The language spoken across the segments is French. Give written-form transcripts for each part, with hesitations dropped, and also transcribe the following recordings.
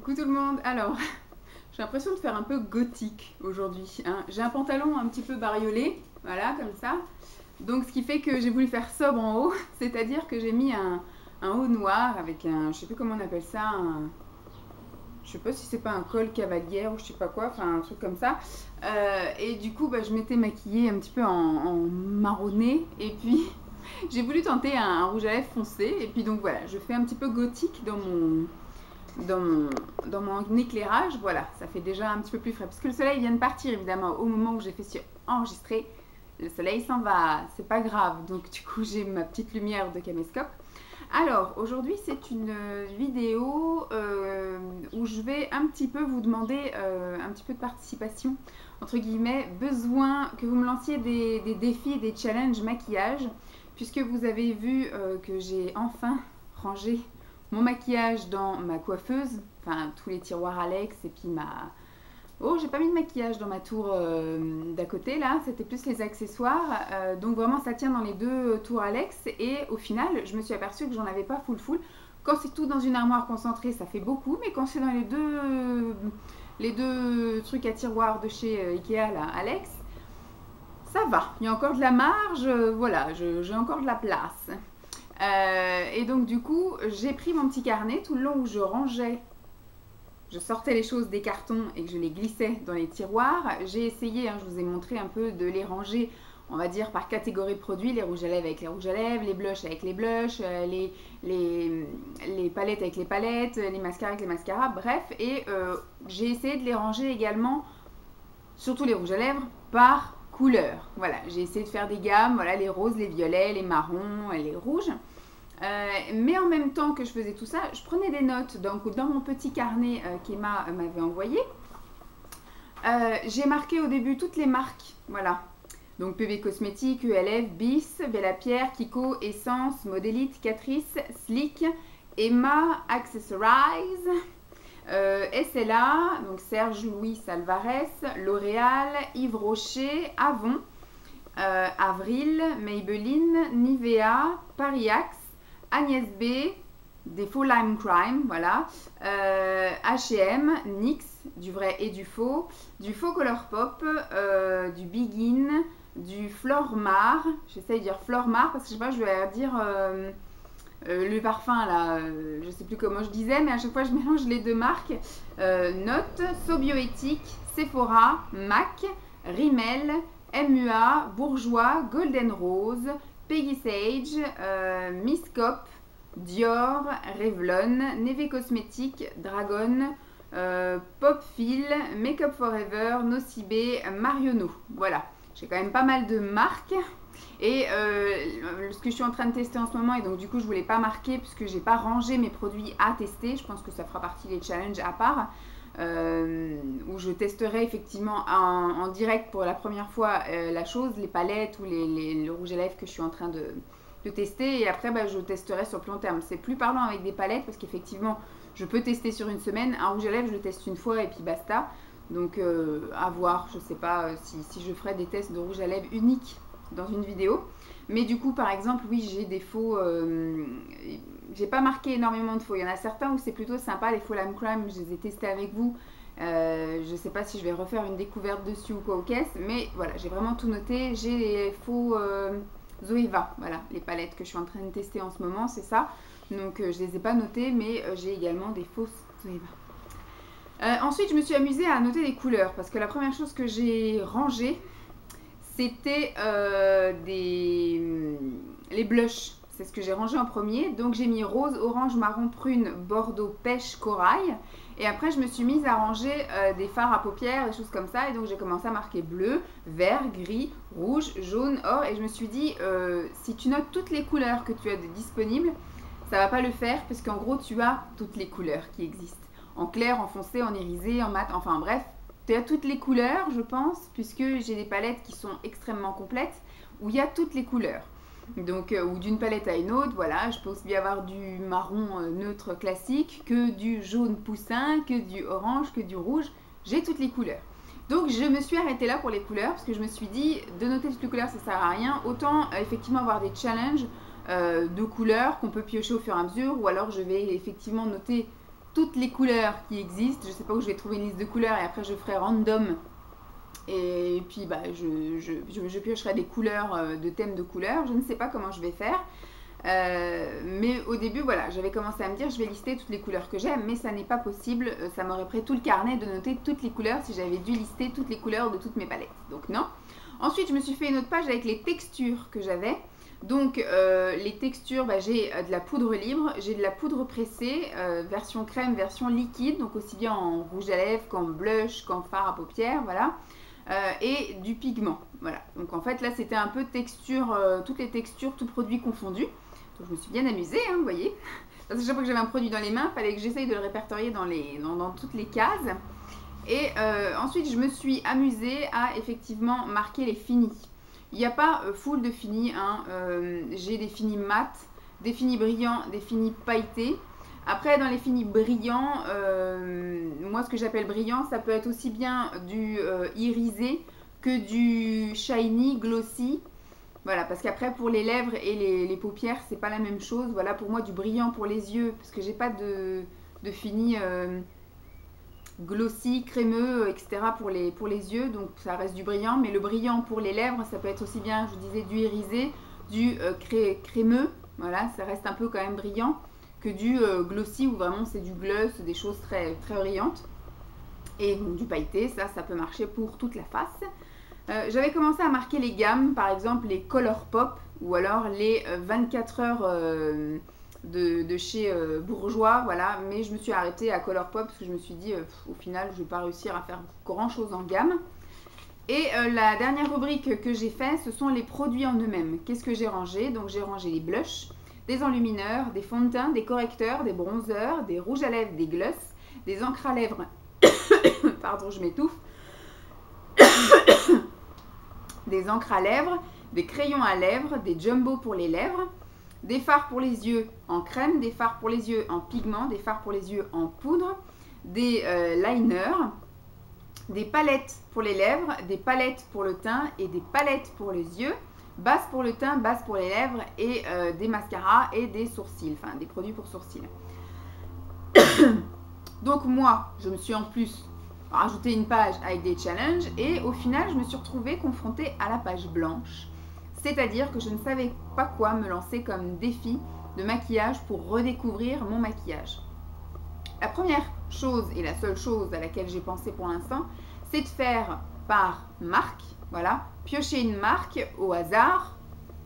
Coucou tout le monde. Alors, j'ai l'impression de faire un peu gothique aujourd'hui, hein. J'ai un pantalon un petit peu bariolé, voilà, comme ça. Donc, ce qui fait que j'ai voulu faire sobre en haut, c'est-à-dire que j'ai mis un haut noir avec un, je sais plus comment on appelle ça, je sais pas si c'est pas un col cavalière ou je sais pas quoi, enfin un truc comme ça. Et du coup, je m'étais maquillée un petit peu en marronné, et puis j'ai voulu tenter un rouge à lèvres foncé, et puis donc voilà, je fais un petit peu gothique dans mon, dans mon éclairage. Voilà, ça fait déjà un petit peu plus frais. Parce que le soleil vient de partir, évidemment, au moment où j'ai fait enregistrer. Le soleil s'en va, c'est pas grave. Donc, du coup, j'ai ma petite lumière de caméscope. Alors, aujourd'hui, c'est une vidéo où je vais un petit peu vous demander un petit peu de participation, entre guillemets, besoin que vous me lanciez des défis, des challenges maquillage, puisque vous avez vu que j'ai enfin rangé mon maquillage dans ma coiffeuse, enfin tous les tiroirs Alex et puis ma... Oh, j'ai pas mis de maquillage dans ma tour d'à côté là, c'était plus les accessoires. Donc vraiment ça tient dans les deux tours Alex et au final je me suis aperçue que j'en avais pas full. Quand c'est tout dans une armoire concentrée ça fait beaucoup, mais quand c'est dans les deux trucs à tiroirs de chez Ikea là, Alex, ça va. Il y a encore de la marge, voilà, j'ai encore de la place. Et donc du coup, j'ai pris mon petit carnet tout le long où je rangeais, je sortais les choses des cartons et que je les glissais dans les tiroirs. J'ai essayé, hein, je vous ai montré un peu de les ranger, on va dire par catégorie de produits, les rouges à lèvres avec les rouges à lèvres, les blushs avec les blushs, les palettes avec les palettes, les mascaras avec les mascaras, bref. Et j'ai essayé de les ranger également, surtout les rouges à lèvres, par couleur. Voilà, j'ai essayé de faire des gammes, voilà, les roses, les violets, les marrons, les rouges. Mais en même temps que je faisais tout ça, je prenais des notes. Donc dans mon petit carnet qu'Emma m'avait envoyé, j'ai marqué au début toutes les marques. Voilà. Donc PV Cosmétiques, ULF, Bis, Bella Pierre, Kiko, Essence, Modélite, Catrice, Slick, Emma, Accessorize, SLA, donc Serge Louis Alvarez, L'Oréal, Yves Rocher, Avon, Avril, Maybelline, Nivea, Paris Axe, Agnès B, des faux Lime Crime, voilà, H&M, NYX, du vrai et du faux Colourpop, du Begin, du Flormar, j'essaye de dire Flormar parce que je sais pas, je vais dire le parfum là, je sais plus comment je disais, mais à chaque fois je mélange les deux marques. Note, Sobioéthique, Sephora, MAC, Rimmel, MUA, Bourjois, Golden Rose, Peggy Sage, Miss Cop, Dior, Revlon, Neve Cosmetics, Dragon, Popfil, Makeup Forever, Nocibé, Marionneau. Voilà, j'ai quand même pas mal de marques. Et ce que je suis en train de tester en ce moment, et donc du coup je voulais pas marquer puisque j'ai pas rangé mes produits à tester, je pense que ça fera partie des challenges à part, où je testerai effectivement en direct pour la première fois la chose, les palettes ou le rouge à lèvres que je suis en train de tester, et après je testerai sur le long terme. C'est plus parlant avec des palettes parce qu'effectivement je peux tester sur une semaine, un rouge à lèvres je le teste une fois et puis basta. Donc à voir, je sais pas si je ferai des tests de rouge à lèvres uniques dans une vidéo. Mais du coup par exemple oui, j'ai des faux, j'ai pas marqué énormément de faux, il y en a certains où c'est plutôt sympa, les faux Lime Crime, je les ai testés avec vous. Je sais pas si je vais refaire une découverte dessus ou quoi aux caisses, mais voilà, j'ai vraiment tout noté. J'ai les faux Zoeva, voilà, les palettes que je suis en train de tester en ce moment, c'est ça. Donc je les ai pas notées, mais j'ai également des fausses Zoeva. Ensuite je me suis amusée à noter les couleurs, parce que la première chose que j'ai rangée, c'était les blushs. C'est ce que j'ai rangé en premier. Donc j'ai mis rose, orange, marron, prune, bordeaux, pêche, corail. Et après je me suis mise à ranger des fards à paupières, des choses comme ça. Et donc j'ai commencé à marquer bleu, vert, gris, rouge, jaune, or. Et je me suis dit, si tu notes toutes les couleurs que tu as de disponibles, ça va pas le faire, parce qu'en gros tu as toutes les couleurs qui existent. En clair, en foncé, en irisé, en mat, enfin bref. Tu as toutes les couleurs, je pense, puisque j'ai des palettes qui sont extrêmement complètes, où il y a toutes les couleurs. Donc, ou d'une palette à une autre, voilà, je peux aussi bien avoir du marron neutre classique, que du jaune poussin, que du orange, que du rouge. J'ai toutes les couleurs. Donc, je me suis arrêtée là pour les couleurs, parce que je me suis dit, de noter toutes les couleurs, ça sert à rien. Autant, effectivement, avoir des challenges de couleurs qu'on peut piocher au fur et à mesure, ou alors je vais effectivement noter toutes les couleurs qui existent. Je ne sais pas où je vais trouver une liste de couleurs et après je ferai random. Et puis bah, je piocherai des couleurs, de thèmes de couleurs. Je ne sais pas comment je vais faire. Mais au début, voilà, j'avais commencé à me dire je vais lister toutes les couleurs que j'aime, mais ça n'est pas possible. Ça m'aurait pris tout le carnet de noter toutes les couleurs si j'avais dû lister toutes les couleurs de toutes mes palettes. Donc non. Ensuite, je me suis fait une autre page avec les textures que j'avais. Donc les textures, bah, j'ai de la poudre libre, j'ai de la poudre pressée, version crème, version liquide, donc aussi bien en rouge à lèvres qu'en blush, qu'en fard à paupières, voilà. Et du pigment, voilà. Donc en fait là c'était un peu texture, toutes les textures, tout produit confondu. Donc je me suis bien amusée, hein, vous voyez. Parce que chaque fois que j'avais un produit dans les mains, il fallait que j'essaye de le répertorier dans toutes les cases. Et ensuite je me suis amusée à effectivement marquer les finis. Il n'y a pas full de finis, hein. J'ai des finis mat, des finis brillants, des finis pailletés. Après, dans les finis brillants, moi ce que j'appelle brillant, ça peut être aussi bien du irisé que du shiny, glossy. Voilà, parce qu'après pour les lèvres et les paupières, c'est pas la même chose. Voilà, pour moi du brillant pour les yeux, parce que j'ai pas de fini glossy, crémeux, etc. pour les yeux, donc ça reste du brillant. Mais le brillant pour les lèvres, ça peut être aussi bien, je vous disais, du irisé, du crémeux. Voilà, ça reste un peu quand même brillant, que du glossy où vraiment c'est du gloss, des choses très, très brillantes. Et donc, du pailleté, ça peut marcher pour toute la face. J'avais commencé à marquer les gammes, par exemple les Color Pop ou alors les 24 heures de chez Bourjois, voilà. Mais je me suis arrêtée à Color Pop parce que je me suis dit au final je ne vais pas réussir à faire grand chose en gamme. Et la dernière rubrique que j'ai fait, ce sont les produits en eux-mêmes. Qu'est-ce que j'ai rangé? Donc j'ai rangé les blushs, des enlumineurs, des fonds de teint, des correcteurs, des bronzers, des rouges à lèvres, des gloss, des encres à lèvres, pardon je m'étouffe, des encres à lèvres, des crayons à lèvres, des jumbo pour les lèvres, des fards pour les yeux en crème, des fards pour les yeux en pigment, des fards pour les yeux en poudre, des liners, des palettes pour les lèvres, des palettes pour le teint et des palettes pour les yeux, base pour le teint, base pour les lèvres et des mascaras et des sourcils, enfin des produits pour sourcils. Donc moi, je me suis en plus rajouté une page avec des challenges et au final, je me suis retrouvée confrontée à la page blanche. C'est-à-dire que je ne savais pas quoi me lancer comme défi de maquillage pour redécouvrir mon maquillage. La première chose et la seule chose à laquelle j'ai pensé pour l'instant, c'est de faire par marque, voilà, piocher une marque au hasard,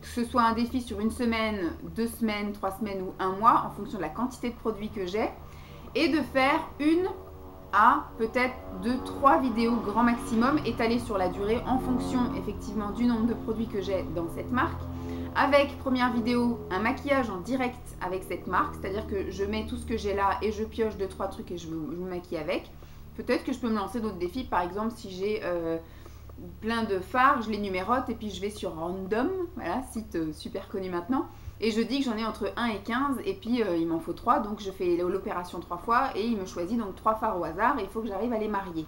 que ce soit un défi sur une semaine, 2 semaines, 3 semaines ou 1 mois, en fonction de la quantité de produits que j'ai, et de faire une à peut-être 2-3 vidéos grand maximum étalées sur la durée en fonction effectivement du nombre de produits que j'ai dans cette marque. Avec première vidéo, un maquillage en direct avec cette marque, c'est-à-dire que je mets tout ce que j'ai là et je pioche 2-3 trucs et je me maquille avec. Peut-être que je peux me lancer d'autres défis, par exemple si j'ai plein de fards, je les numérote et puis je vais sur Random, voilà, site super connu maintenant. Et je dis que j'en ai entre 1 et 15 et puis il m'en faut 3, donc je fais l'opération 3 fois et il me choisit donc 3 fards au hasard et il faut que j'arrive à les marier.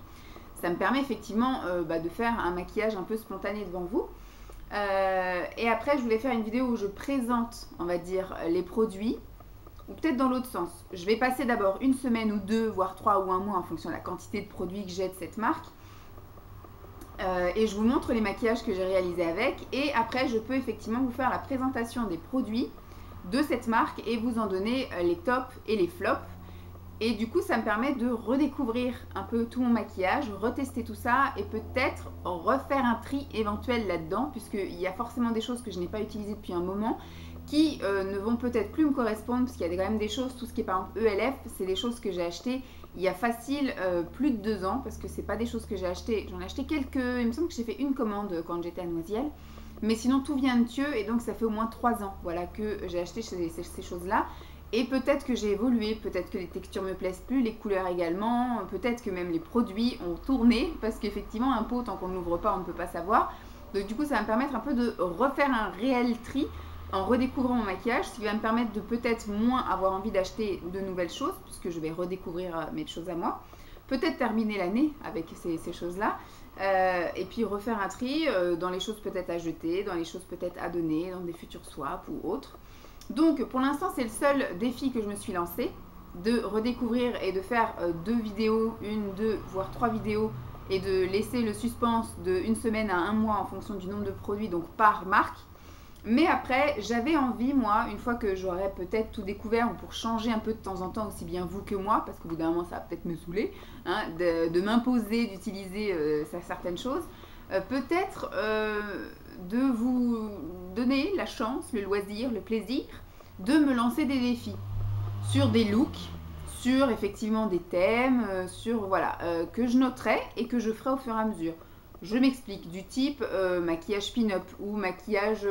Ça me permet effectivement de faire un maquillage un peu spontané devant vous. Et après je voulais faire une vidéo où je présente, on va dire, les produits, ou peut-être dans l'autre sens. Je vais passer d'abord une semaine ou 2, voire 3 ou 1 mois en fonction de la quantité de produits que j'ai de cette marque. Et je vous montre les maquillages que j'ai réalisés avec et après je peux effectivement vous faire la présentation des produits de cette marque et vous en donner les tops et les flops. Et du coup ça me permet de redécouvrir un peu tout mon maquillage, retester tout ça et peut-être refaire un tri éventuel là-dedans, puisqu'il y a forcément des choses que je n'ai pas utilisées depuis un moment qui ne vont peut-être plus me correspondre, parce qu'il y a quand même des choses, tout ce qui est par exemple ELF, c'est des choses que j'ai achetées il y a facile plus de 2 ans, parce que c'est pas des choses que j'ai achetées, j'en ai acheté quelques, il me semble que j'ai fait une commande quand j'étais à Noisiel, mais sinon tout vient de Thieu et donc ça fait au moins 3 ans voilà, que j'ai acheté ces choses-là. Et peut-être que j'ai évolué, peut-être que les textures me plaisent plus, les couleurs également, peut-être que même les produits ont tourné, parce qu'effectivement un pot, tant qu'on ne l'ouvre pas, on ne peut pas savoir. Donc du coup ça va me permettre un peu de refaire un réel tri en redécouvrant mon maquillage, ce qui va me permettre de peut-être moins avoir envie d'acheter de nouvelles choses, puisque je vais redécouvrir mes choses à moi. Peut-être terminer l'année avec ces choses-là, et puis refaire un tri dans les choses peut-être à jeter, dans les choses peut-être à donner, dans des futurs swaps ou autres. Donc pour l'instant c'est le seul défi que je me suis lancé de redécouvrir et de faire 2 vidéos, 1, 2, voire 3 vidéos, et de laisser le suspense de 1 semaine à 1 mois en fonction du nombre de produits, donc par marque. Mais après, j'avais envie, moi, une fois que j'aurais peut-être tout découvert, ou pour changer un peu de temps en temps, aussi bien vous que moi, parce qu'au bout d'un moment, ça va peut-être me saouler, hein, de m'imposer d'utiliser certaines choses, peut-être de vous donner la chance, le loisir, le plaisir, de me lancer des défis sur des looks, sur effectivement des thèmes, sur voilà, que je noterai et que je ferai au fur et à mesure. Je m'explique, du type maquillage pin-up ou maquillage,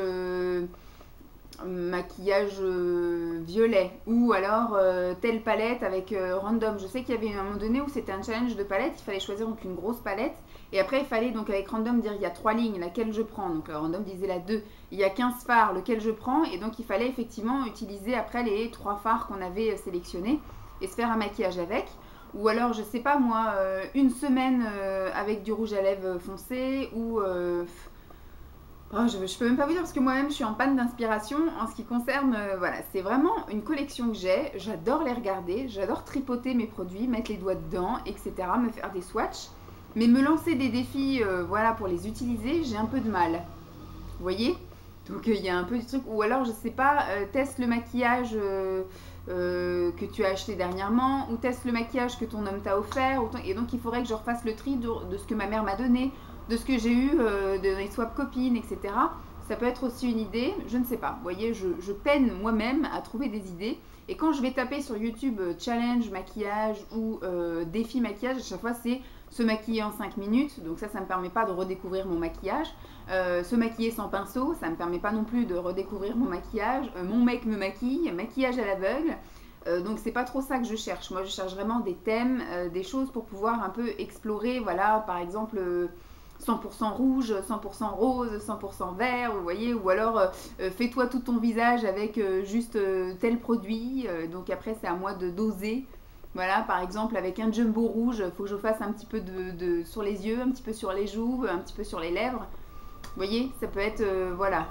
violet, ou alors telle palette avec random. Je sais qu'il y avait un moment donné où c'était un challenge de palette, il fallait choisir donc une grosse palette, et après il fallait donc avec random dire il y a 3 lignes, laquelle je prends, donc random disait la 2, il y a 15 fards, lequel je prends, et donc il fallait effectivement utiliser après les 3 fards qu'on avait sélectionnés et se faire un maquillage avec. Ou alors, je sais pas moi, une semaine avec du rouge à lèvres foncé, ou... je peux même pas vous dire parce que moi-même je suis en panne d'inspiration en ce qui concerne, voilà, c'est vraiment une collection que j'ai, j'adore les regarder, j'adore tripoter mes produits, mettre les doigts dedans, etc., me faire des swatchs, mais me lancer des défis, voilà, pour les utiliser, j'ai un peu de mal, vous voyez? Donc il y a un peu du truc, ou alors je sais pas, teste le maquillage que tu as acheté dernièrement, ou teste le maquillage que ton homme t'a offert, et donc il faudrait que je refasse le tri de ce que ma mère m'a donné, de ce que j'ai eu de les swap copines, etc. Ça peut être aussi une idée, je ne sais pas. Vous voyez, je peine moi-même à trouver des idées. Et quand je vais taper sur YouTube challenge maquillage ou défi maquillage, à chaque fois c'est se maquiller en 5 minutes. Donc ça ne me permet pas de redécouvrir mon maquillage. Se maquiller sans pinceau, ça ne me permet pas non plus de redécouvrir mon maquillage. Mon mec me maquille, maquillage à l'aveugle. Donc c'est pas trop ça que je cherche. Moi je cherche vraiment des thèmes, des choses pour pouvoir un peu explorer. Voilà, par exemple... 100% rouge, 100% rose, 100% vert, vous voyez, ou alors fais-toi tout ton visage avec juste tel produit, donc après c'est à moi de doser. Voilà, par exemple avec un jumbo rouge, il faut que je fasse un petit peu sur les yeux, un petit peu sur les joues, un petit peu sur les lèvres. Vous voyez, ça peut être, voilà,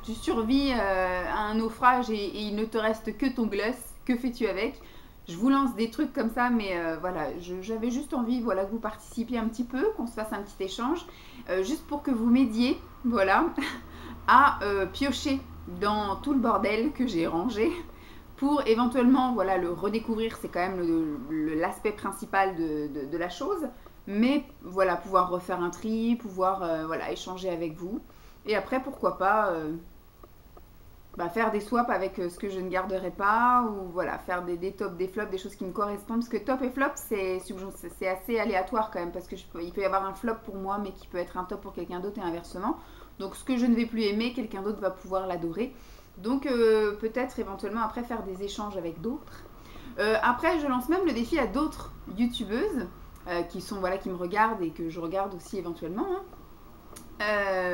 tu survis à un naufrage et il ne te reste que ton gloss, que fais-tu avec? Je vous lance des trucs comme ça, mais voilà, j'avais juste envie, voilà, que vous participiez un petit peu, qu'on se fasse un petit échange, juste pour que vous m'aidiez, voilà, à piocher dans tout le bordel que j'ai rangé, pour éventuellement, voilà, le redécouvrir, c'est quand même l'aspect principal de la chose, mais voilà, pouvoir refaire un tri, pouvoir, voilà, échanger avec vous, et après, pourquoi pas... faire des swaps avec ce que je ne garderai pas, ou voilà, faire des tops, des flops, des choses qui me correspondent, parce que top et flop c'est assez aléatoire quand même, parce que il peut y avoir un flop pour moi mais qui peut être un top pour quelqu'un d'autre et inversement, donc ce que je ne vais plus aimer, quelqu'un d'autre va pouvoir l'adorer, donc peut-être éventuellement après faire des échanges avec d'autres. Après je lance même le défi à d'autres youtubeuses qui sont, voilà, qui me regardent et que je regarde aussi éventuellement, hein.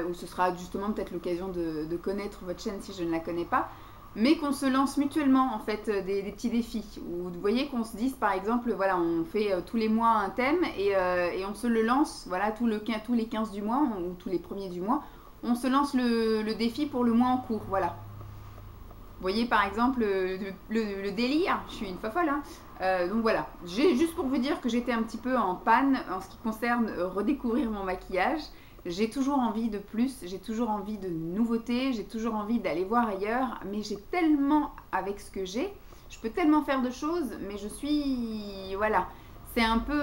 Où ce sera justement peut-être l'occasion de connaître votre chaîne si je ne la connais pas, mais qu'on se lance mutuellement en fait des petits défis, où vous voyez qu'on se dise par exemple, voilà, on fait tous les mois un thème et on se le lance, voilà, tous les 15 du mois ou tous les premiers du mois, on se lance le défi pour le mois en cours, voilà. Vous voyez par exemple le délire, je suis une folle, hein. Donc voilà, juste pour vous dire que j'étais un petit peu en panne en ce qui concerne redécouvrir mon maquillage. J'ai toujours envie de plus, j'ai toujours envie de nouveautés, j'ai toujours envie d'aller voir ailleurs, mais j'ai tellement, avec ce que j'ai, je peux tellement faire de choses, mais je suis, voilà, c'est un peu,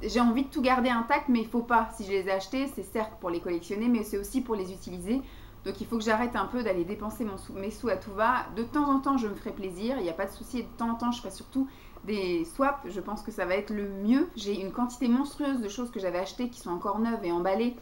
j'ai envie de tout garder intact, mais il faut pas, si je les ai achetés, c'est certes pour les collectionner, mais c'est aussi pour les utiliser, donc il faut que j'arrête un peu d'aller dépenser mes sous à tout va. De temps en temps je me ferai plaisir, il n'y a pas de souci, de temps en temps je ferai surtout des swaps, je pense que ça va être le mieux. J'ai une quantité monstrueuse de choses que j'avais achetées qui sont encore neuves et emballées,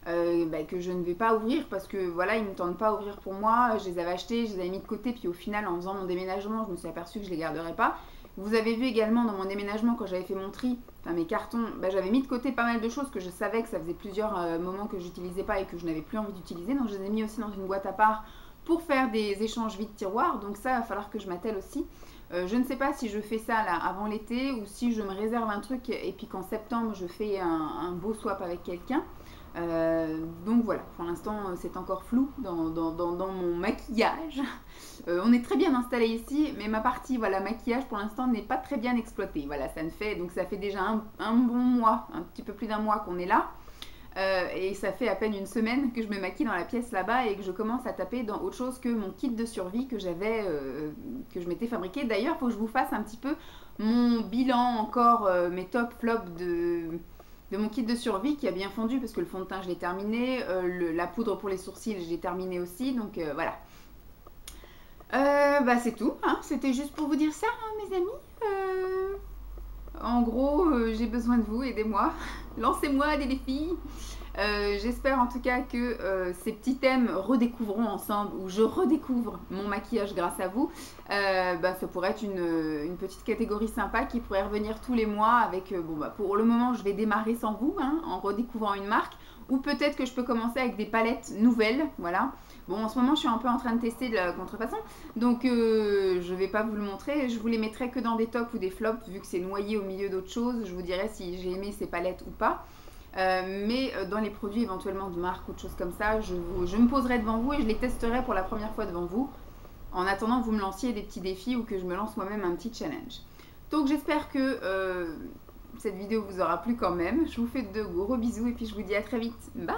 que je ne vais pas ouvrir parce que voilà, ils ne me tentent pas à ouvrir pour moi. Je les avais achetées, je les avais mis de côté, puis au final en faisant mon déménagement je me suis aperçue que je les garderais pas. Vous avez vu également dans mon déménagement quand j'avais fait mon tri, enfin mes cartons, j'avais mis de côté pas mal de choses que je savais que ça faisait plusieurs moments que j'utilisais pas et que je n'avais plus envie d'utiliser, donc je les ai mis aussi dans une boîte à part pour faire des échanges vide tiroir, donc ça va falloir que je m'attelle aussi. Je ne sais pas si je fais ça là avant l'été ou si je me réserve un truc et puis qu'en septembre je fais un beau swap avec quelqu'un. Donc voilà, pour l'instant c'est encore flou dans mon maquillage. On est très bien installé ici, mais ma partie voilà, maquillage pour l'instant n'est pas très bien exploitée. Voilà, donc ça fait déjà un bon mois, un petit peu plus d'un mois qu'on est là. Et ça fait à peine une semaine que je me maquille dans la pièce là-bas et que je commence à taper dans autre chose que mon kit de survie que je m'étais fabriqué. D'ailleurs, il faut que je vous fasse un petit peu mon bilan encore, mes top flops de mon kit de survie qui a bien fondu parce que le fond de teint je l'ai terminé, la poudre pour les sourcils j'ai terminé aussi, donc voilà. Bah c'est tout, hein. C'était juste pour vous dire ça, hein, mes amis. En gros, j'ai besoin de vous, aidez-moi, lancez-moi des défis. J'espère en tout cas que ces petits thèmes redécouvrons ensemble, ou je redécouvre mon maquillage grâce à vous. Ça pourrait être une petite catégorie sympa qui pourrait revenir tous les mois avec, pour le moment je vais démarrer sans vous, hein, en redécouvrant une marque, ou peut-être que je peux commencer avec des palettes nouvelles, voilà. Bon, en ce moment je suis un peu en train de tester de la contrefaçon, donc je vais pas vous le montrer, je vous les mettrai que dans des tops ou des flops vu que c'est noyé au milieu d'autres choses. Je vous dirai si j'ai aimé ces palettes ou pas. Mais dans les produits éventuellement de marque ou de choses comme ça, je me poserai devant vous et je les testerai pour la première fois devant vous, en attendant que vous me lanciez des petits défis ou que je me lance moi-même un petit challenge. Donc j'espère que cette vidéo vous aura plu quand même. Je vous fais de gros bisous et puis je vous dis à très vite. Bye!